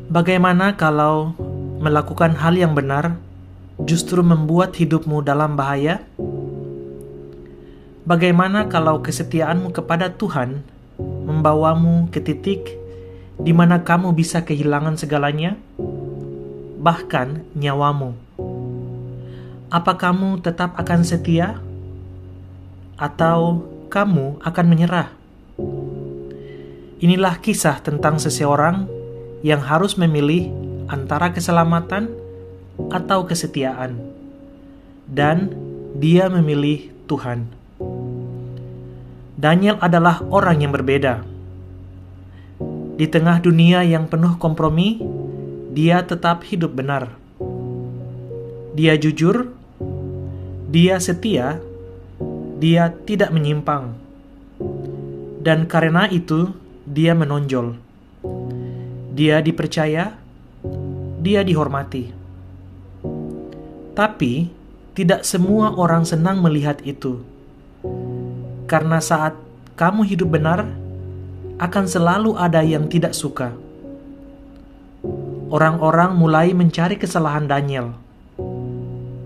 Bagaimana kalau melakukan hal yang benar justru membuat hidupmu dalam bahaya? Bagaimana kalau kesetiaanmu kepada Tuhan membawamu ke titik di mana kamu bisa kehilangan segalanya, bahkan nyawamu? Apa kamu tetap akan setia? Atau kamu akan menyerah? Inilah kisah tentang seseorang yang harus memilih antara keselamatan atau kesetiaan, dan dia memilih Tuhan. Daniel adalah orang yang berbeda. Di tengah dunia yang penuh kompromi, dia tetap hidup benar. Dia jujur, dia setia, dia tidak menyimpang. Dan karena itu, dia menonjol. Dia dipercaya, dia dihormati. Tapi, tidak semua orang senang melihat itu. Karena saat kamu hidup benar, akan selalu ada yang tidak suka. Orang-orang mulai mencari kesalahan Daniel.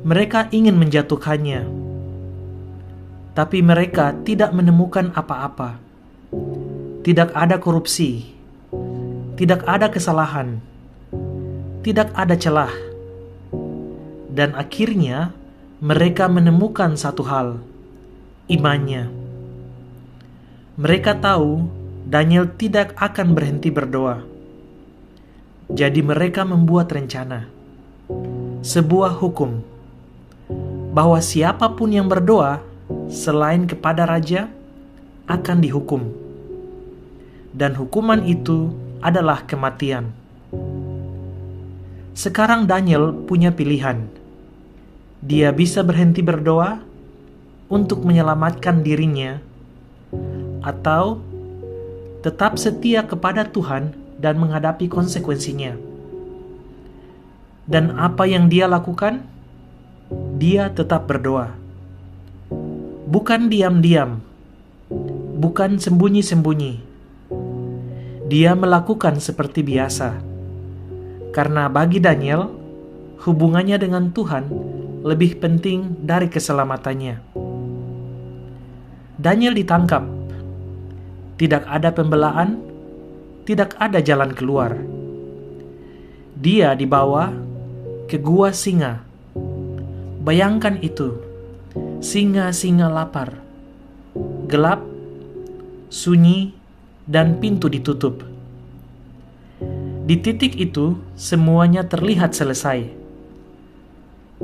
Mereka ingin menjatuhkannya. Tapi mereka tidak menemukan apa-apa. Tidak ada korupsi. Tidak ada kesalahan. Tidak ada celah. Dan akhirnya mereka menemukan satu hal, imannya. Mereka tahu Daniel tidak akan berhenti berdoa. Jadi mereka membuat rencana, sebuah hukum, bahwa siapapun yang berdoa selain kepada raja akan dihukum. Dan hukuman itu adalah kematian. Sekarang Daniel punya pilihan. Dia bisa berhenti berdoa untuk menyelamatkan dirinya, atau tetap setia kepada Tuhan dan menghadapi konsekuensinya. Dan apa yang dia lakukan? Dia tetap berdoa. Bukan diam-diam, bukan sembunyi-sembunyi. Dia melakukan seperti biasa. Karena bagi Daniel, hubungannya dengan Tuhan lebih penting dari keselamatannya. Daniel ditangkap. Tidak ada pembelaan, tidak ada jalan keluar. Dia dibawa ke gua singa. Bayangkan itu, singa-singa lapar, gelap, sunyi, dan pintu ditutup. Di titik itu, semuanya terlihat selesai.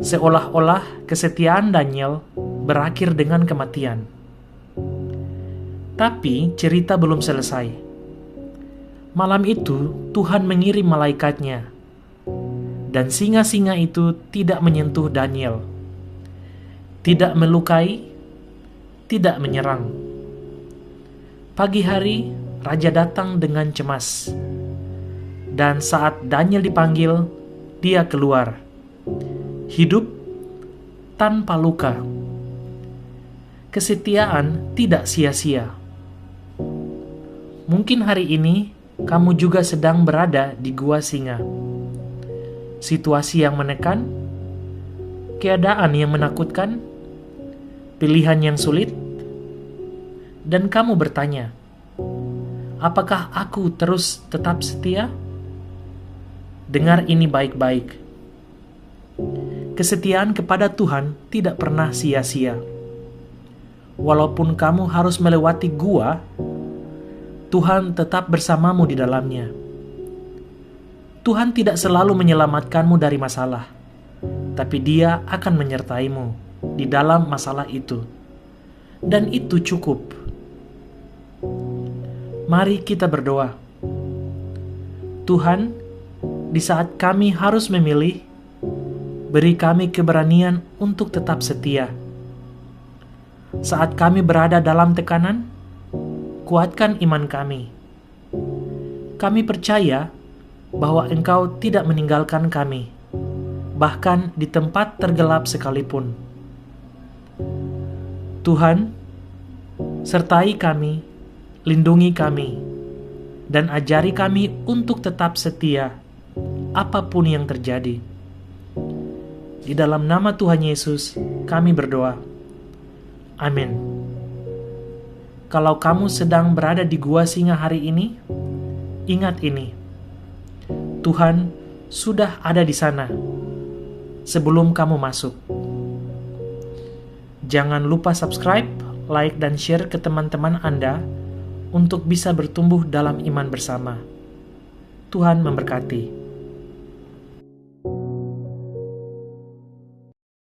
Seolah-olah kesetiaan Daniel berakhir dengan kematian. Tapi cerita belum selesai. Malam itu, Tuhan mengirim malaikatnya, dan singa-singa itu tidak menyentuh Daniel, tidak melukai, tidak menyerang. Pagi hari, raja datang dengan cemas. Dan saat Daniel dipanggil, dia keluar, hidup tanpa luka. Kesetiaan tidak sia-sia. Mungkin hari ini kamu juga sedang berada di gua singa. Situasi yang menekan, keadaan yang menakutkan, pilihan yang sulit, dan kamu bertanya, apakah aku terus tetap setia? Dengar ini baik-baik. Kesetiaan kepada Tuhan tidak pernah sia-sia. Walaupun kamu harus melewati gua, Tuhan tetap bersamamu di dalamnya. Tuhan tidak selalu menyelamatkanmu dari masalah, tapi Dia akan menyertaimu di dalam masalah itu. Dan itu cukup. Mari kita berdoa. Tuhan, di saat kami harus memilih, beri kami keberanian untuk tetap setia. Saat kami berada dalam tekanan, kuatkan iman kami. Kami percaya bahwa Engkau tidak meninggalkan kami, bahkan di tempat tergelap sekalipun. Tuhan, sertai kami, lindungi kami, dan ajari kami untuk tetap setia apapun yang terjadi. Di dalam nama Tuhan Yesus, kami berdoa. Amin. Kalau kamu sedang berada di gua singa hari ini, ingat ini. Tuhan sudah ada di sana sebelum kamu masuk. Jangan lupa subscribe, like, dan share ke teman-teman Anda untuk bisa bertumbuh dalam iman bersama. Tuhan memberkati.